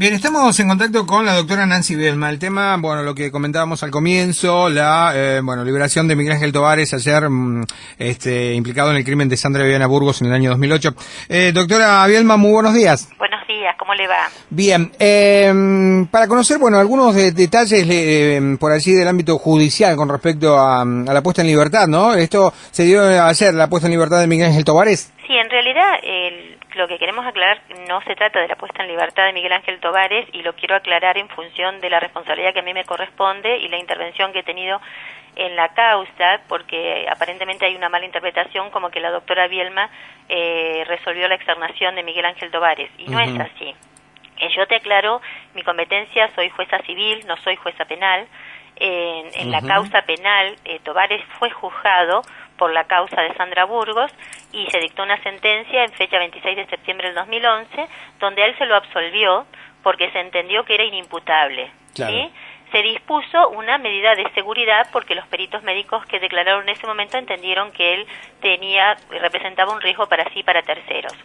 Bien, estamos en contacto con la doctora Nancy Bielma. El tema, bueno, lo que comentábamos al comienzo, la liberación de Miguel Ángel Tovares ayer, implicado en el crimen de Sandra Viviana Burgos en el año 2008. Doctora Bielma, muy buenos días. Buenos días, ¿cómo le va? Bien, para conocer, bueno, algunos detalles por allí del ámbito judicial con respecto a la puesta en libertad, ¿no? Esto se dio ayer, la puesta en libertad de Miguel Ángel Tovares. Sí, en realidad lo que queremos aclarar no se trata de la puesta en libertad de Miguel Ángel Tovares, y lo quiero aclarar en función de la responsabilidad que a mí me corresponde y la intervención que he tenido en la causa, porque aparentemente hay una mala interpretación como que la doctora Bielma resolvió la externación de Miguel Ángel Tovares, y no es así. Yo te aclaro, mi competencia, soy jueza civil, no soy jueza penal. En la causa penal, Tovares fue juzgado por la causa de Sandra Burgos y se dictó una sentencia en fecha 26 de septiembre del 2011, donde a él se lo absolvió porque se entendió que era inimputable. Claro. ¿Sí? Se dispuso una medida de seguridad porque los peritos médicos que declararon en ese momento entendieron que él representaba un riesgo para sí y para terceros.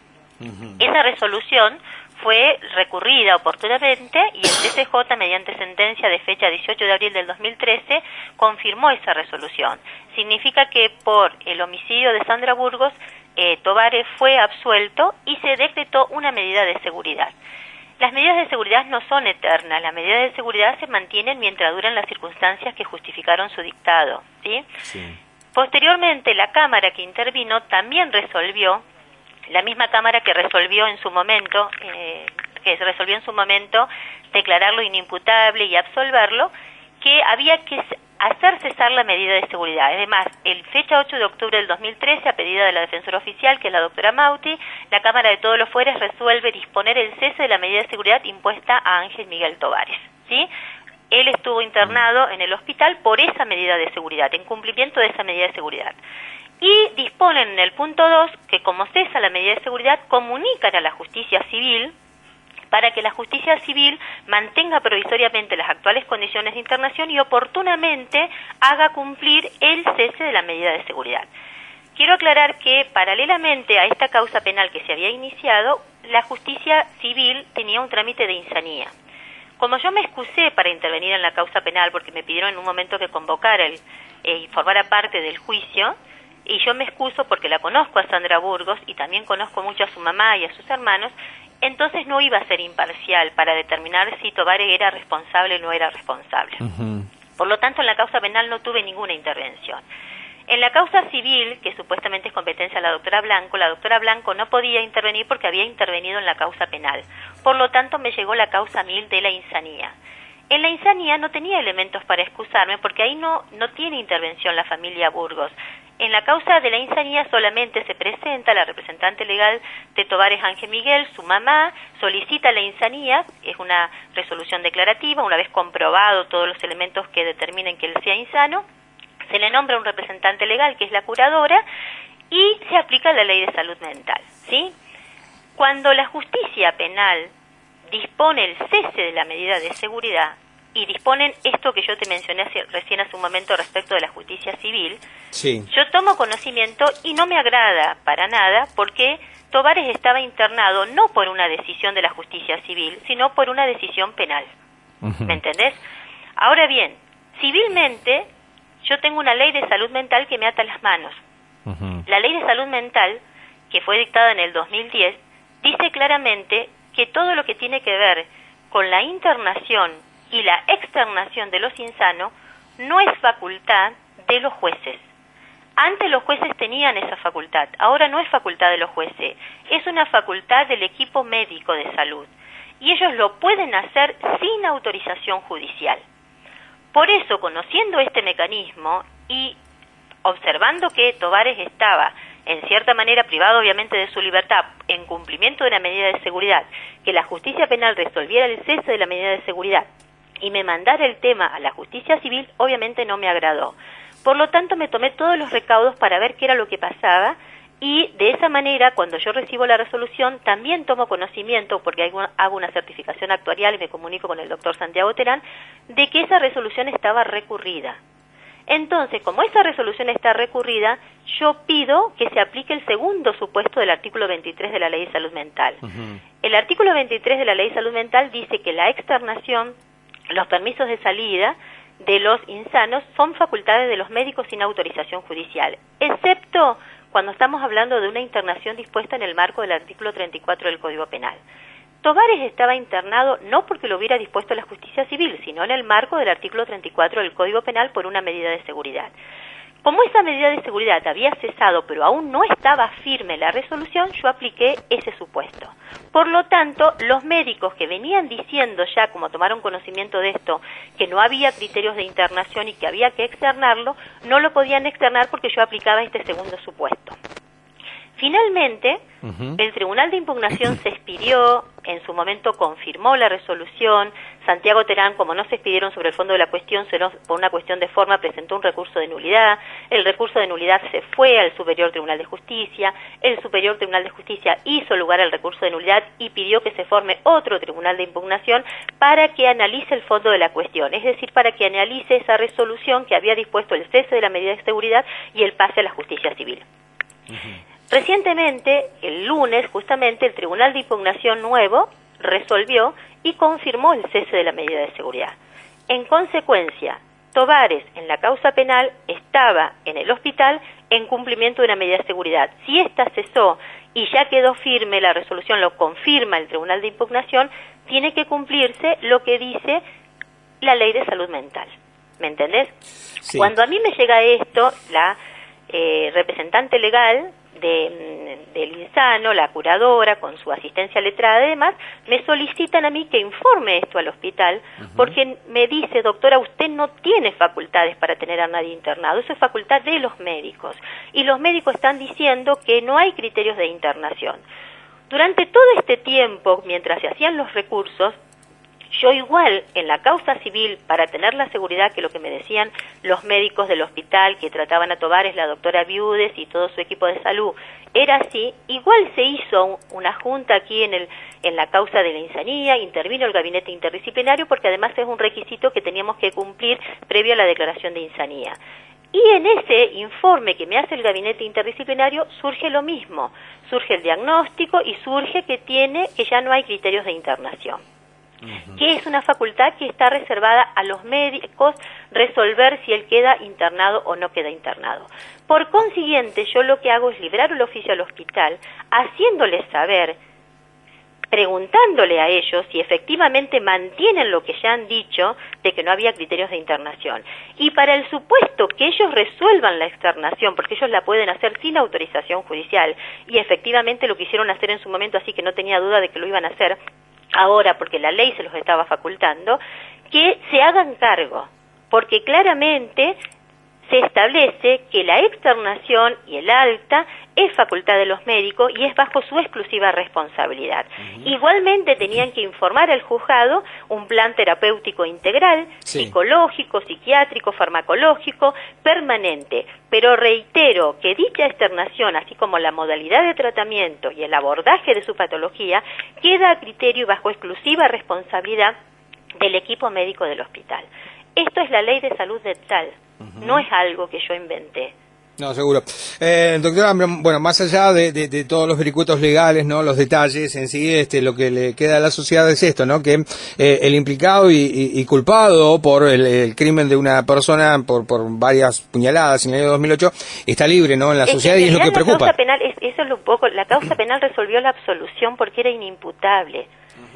Esa resolución fue recurrida oportunamente y el TCJ, mediante sentencia de fecha 18 de abril del 2013, confirmó esa resolución. Significa que por el homicidio de Sandra Burgos, Tovares fue absuelto y se decretó una medida de seguridad. Las medidas de seguridad no son eternas, las medidas de seguridad se mantienen mientras duran las circunstancias que justificaron su dictado, ¿sí? Sí. Posteriormente, la Cámara que intervino también resolvió, la misma Cámara que resolvió en su momento, declararlo inimputable y absolverlo, que había que hacer cesar la medida de seguridad. Además, el fecha 8 de octubre del 2013, a pedida de la defensora oficial, que es la doctora Mauti, la Cámara de Todos los Fueres resuelve disponer el cese de la medida de seguridad impuesta a Ángel Miguel Tovares, ¿sí? Él estuvo internado en el hospital por esa medida de seguridad, en cumplimiento de esa medida de seguridad. Y disponen en el punto 2 que, como cesa la medida de seguridad, comunican a la justicia civil para que la justicia civil mantenga provisoriamente las actuales condiciones de internación y oportunamente haga cumplir el cese de la medida de seguridad. Quiero aclarar que, paralelamente a esta causa penal que se había iniciado, la justicia civil tenía un trámite de insanía. Como yo me excusé para intervenir en la causa penal, porque me pidieron en un momento que convocara y formara parte del juicio, y yo me excuso porque la conozco a Sandra Burgos y también conozco mucho a su mamá y a sus hermanos, entonces no iba a ser imparcial para determinar si Tovares era responsable o no era responsable. Por lo tanto, en la causa penal no tuve ninguna intervención. En la causa civil, que supuestamente es competencia de la doctora Blanco no podía intervenir porque había intervenido en la causa penal. Por lo tanto, me llegó la causa 1000 de la insanía. En la insanía no tenía elementos para excusarme porque ahí no tiene intervención la familia Burgos. En la causa de la insanía solamente se presenta la representante legal de Tovares, Ángel Miguel, su mamá, solicita la insanía, es una resolución declarativa, una vez comprobado todos los elementos que determinen que él sea insano, se le nombra un representante legal que es la curadora y se aplica la ley de salud mental, ¿sí? Cuando la justicia penal dispone el cese de la medida de seguridad y disponen esto que yo te mencioné recién hace un momento respecto de la justicia civil, sí. Yo tomo conocimiento y no me agrada para nada porque Tovares estaba internado no por una decisión de la justicia civil, sino por una decisión penal. ¿Me entendés? Ahora bien, civilmente yo tengo una ley de salud mental que me ata las manos. La ley de salud mental, que fue dictada en el 2010, dice claramente que todo lo que tiene que ver con la internación y la externación de los insanos no es facultad de los jueces. Antes los jueces tenían esa facultad, ahora no es facultad de los jueces, es una facultad del equipo médico de salud y ellos lo pueden hacer sin autorización judicial. Por eso, conociendo este mecanismo y observando que Tovares estaba en cierta manera privado obviamente de su libertad en cumplimiento de una medida de seguridad, que la justicia penal resolviera el cese de la medida de seguridad y me mandara el tema a la justicia civil, obviamente no me agradó. Por lo tanto, me tomé todos los recaudos para ver qué era lo que pasaba y de esa manera, cuando yo recibo la resolución, también tomo conocimiento, porque hago una certificación actuarial y me comunico con el doctor Santiago Terán, de que esa resolución estaba recurrida. Entonces, como esa resolución está recurrida, yo pido que se aplique el segundo supuesto del artículo 23 de la Ley de Salud Mental. El artículo 23 de la Ley de Salud Mental dice que la externación, los permisos de salida de los insanos son facultades de los médicos sin autorización judicial, excepto cuando estamos hablando de una internación dispuesta en el marco del artículo 34 del Código Penal. Tovares estaba internado no porque lo hubiera dispuesto la justicia civil, sino en el marco del artículo 34 del Código Penal por una medida de seguridad. Como esa medida de seguridad había cesado, pero aún no estaba firme la resolución, yo apliqué ese supuesto. Por lo tanto, los médicos que venían diciendo ya, como tomaron conocimiento de esto, que no había criterios de internación y que había que externarlo, no lo podían externar porque yo aplicaba este segundo supuesto. Finalmente, el Tribunal de Impugnación se expidió, en su momento confirmó la resolución. Santiago Terán, como no se expidieron sobre el fondo de la cuestión, sino por una cuestión de forma, presentó un recurso de nulidad. El recurso de nulidad se fue al Superior Tribunal de Justicia. El Superior Tribunal de Justicia hizo lugar al recurso de nulidad y pidió que se forme otro Tribunal de Impugnación para que analice el fondo de la cuestión, es decir, para que analice esa resolución que había dispuesto el cese de la medida de seguridad y el pase a la justicia civil. Recientemente, el lunes, justamente, el Tribunal de Impugnación nuevo resolvió y confirmó el cese de la medida de seguridad. En consecuencia, Tovares, en la causa penal, estaba en el hospital en cumplimiento de una medida de seguridad. Si ésta cesó y ya quedó firme, la resolución lo confirma el Tribunal de Impugnación, tiene que cumplirse lo que dice la Ley de Salud Mental. ¿Me entendés? Sí. Cuando a mí me llega esto, la representante legal del insano, la curadora, con su asistencia letrada y demás, me solicitan a mí que informe esto al hospital, porque me dice, doctora, usted no tiene facultades para tener a nadie internado, eso es facultad de los médicos, y los médicos están diciendo que no hay criterios de internación. Durante todo este tiempo, mientras se hacían los recursos, yo igual, en la causa civil, para tener la seguridad que lo que me decían los médicos del hospital que trataban a Tovares, la doctora Viudes y todo su equipo de salud, era así, igual se hizo una junta aquí en la causa de la insanía, intervino el gabinete interdisciplinario porque además es un requisito que teníamos que cumplir previo a la declaración de insanía. Y en ese informe que me hace el gabinete interdisciplinario surge lo mismo, surge el diagnóstico y surge que ya no hay criterios de internación. Que es una facultad que está reservada a los médicos resolver si él queda internado o no queda internado. Por consiguiente, yo lo que hago es librar el oficio al hospital, haciéndoles saber, preguntándole a ellos si efectivamente mantienen lo que ya han dicho de que no había criterios de internación. Y para el supuesto que ellos resuelvan la externación, porque ellos la pueden hacer sin autorización judicial, y efectivamente lo quisieron hacer en su momento, así que no tenía duda de que lo iban a hacer, ahora porque la ley se los estaba facultando, que se hagan cargo, porque claramente se establece que la externación y el alta es facultad de los médicos y es bajo su exclusiva responsabilidad. Igualmente tenían que informar al juzgado un plan terapéutico integral, psicológico, psiquiátrico, farmacológico, permanente. Pero reitero que dicha externación, así como la modalidad de tratamiento y el abordaje de su patología, queda a criterio y bajo exclusiva responsabilidad del equipo médico del hospital. Esto es la Ley de Salud Mental, no es algo que yo inventé. No, seguro. Doctora, bueno, más allá de todos los vericuetos legales, ¿no? Los detalles en sí, lo que le queda a la sociedad es esto, ¿no? Que el implicado y culpado por el crimen de una persona por varias puñaladas en el año 2008 está libre, ¿no? En la sociedad, y es lo que preocupa. La causa penal, eso es lo poco, la causa penal resolvió la absolución porque era inimputable.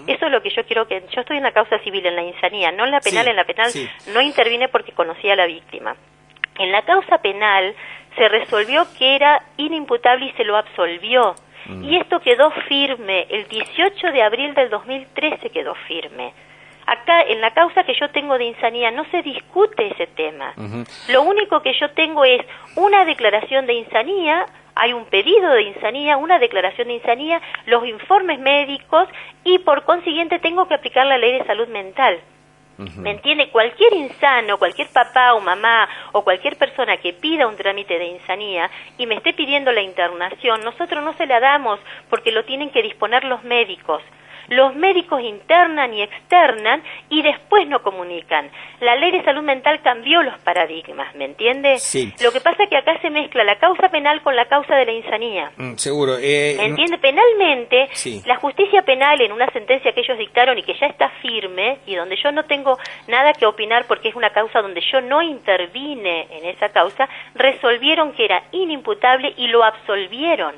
Eso es lo que yo quiero que... Yo estoy en la causa civil, en la insanía, no en la penal. En la penal no intervine porque conocía a la víctima. En la causa penal se resolvió que era inimputable y se lo absolvió. Y esto quedó firme. El 18 de abril del 2013 quedó firme. Acá, en la causa que yo tengo de insanía, no se discute ese tema. Lo único que yo tengo es una declaración de insanía, hay un pedido de insanía, una declaración de insanía, los informes médicos, y por consiguiente tengo que aplicar la Ley de Salud Mental. ¿Me entiende? Cualquier insano, cualquier papá o mamá o cualquier persona que pida un trámite de insanía y me esté pidiendo la internación, nosotros no se la damos porque lo tienen que disponer los médicos. Los médicos internan y externan y después no comunican. La ley de salud mental cambió los paradigmas, ¿me entiende? Sí. Lo que pasa es que acá se mezcla la causa penal con la causa de la insanía. Seguro. ¿Me entiende? Penalmente, sí. La justicia penal en una sentencia que ellos dictaron y que ya está firme y donde yo no tengo nada que opinar porque es una causa donde yo no intervine en esa causa, resolvieron que era inimputable y lo absolvieron.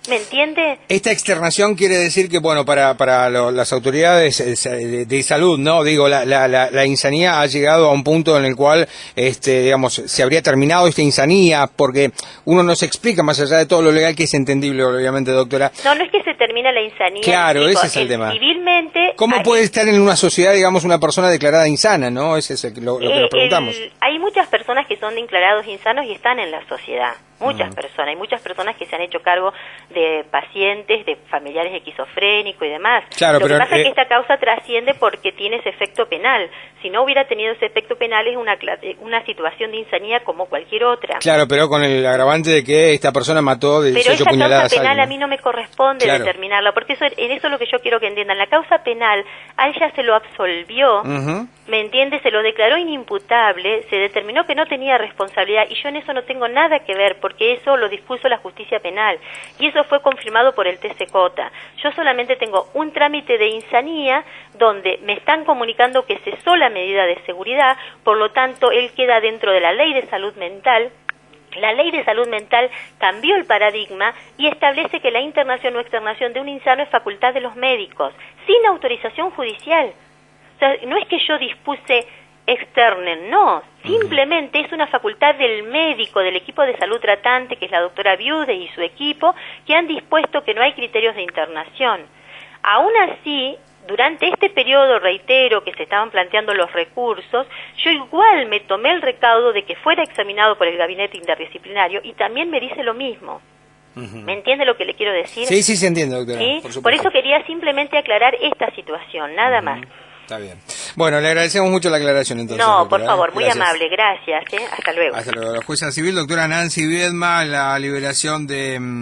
¿Me entiende? Esta externación quiere decir que, bueno, para las autoridades de salud, ¿no? Digo, la insanía ha llegado a un punto en el cual, digamos, se habría terminado esta insanía, porque uno no se explica, más allá de todo lo legal, que es entendible, obviamente, doctora. No es que se termina la insanía. Claro, chico, ese es el tema. Civilmente... ¿Cómo puede estar en una sociedad, digamos, una persona declarada insana, no? Ese es lo que nos preguntamos. Hay muchas personas que son declarados insanos y están en la sociedad. Muchas personas, hay muchas personas que se han hecho cargo de pacientes, de familiares esquizofrénicos y demás. Claro, Lo que pasa es que esta causa trasciende porque tiene ese efecto penal. Si no hubiera tenido ese efecto penal es una situación de insanía como cualquier otra. Claro, pero con el agravante de que esta persona mató de 18 puñaladas. Pero esa causa penal a mí no me corresponde determinarla, porque en eso es lo que yo quiero que entiendan. La causa penal, a ella se lo absolvió, ¿me entiende? Se lo declaró inimputable, se determinó que no tenía responsabilidad y yo en eso no tengo nada que ver, porque eso lo dispuso la justicia penal y eso fue confirmado por el TCJ. Yo solamente tengo un trámite de insanía donde me están comunicando que cesó la medida de seguridad, por lo tanto él queda dentro de la ley de salud mental. La ley de salud mental cambió el paradigma y establece que la internación o externación de un insano es facultad de los médicos, sin autorización judicial. O sea, no es que yo dispuse externen, no, simplemente es una facultad del médico, del equipo de salud tratante, que es la doctora Viude y su equipo, que han dispuesto que no hay criterios de internación. Aún así, durante este periodo, reitero, que se estaban planteando los recursos, yo igual me tomé el recaudo de que fuera examinado por el gabinete interdisciplinario y también me dice lo mismo. ¿Me entiende lo que le quiero decir? Sí, sí se entiende, doctora. ¿Sí? Por eso quería simplemente aclarar esta situación, nada más. Está bien. Bueno, le agradecemos mucho la aclaración entonces. No, doctora, por favor, muy gracias. amable, gracias. Hasta luego. Hasta luego. La jueza civil, doctora Nancy Viedma, la liberación de...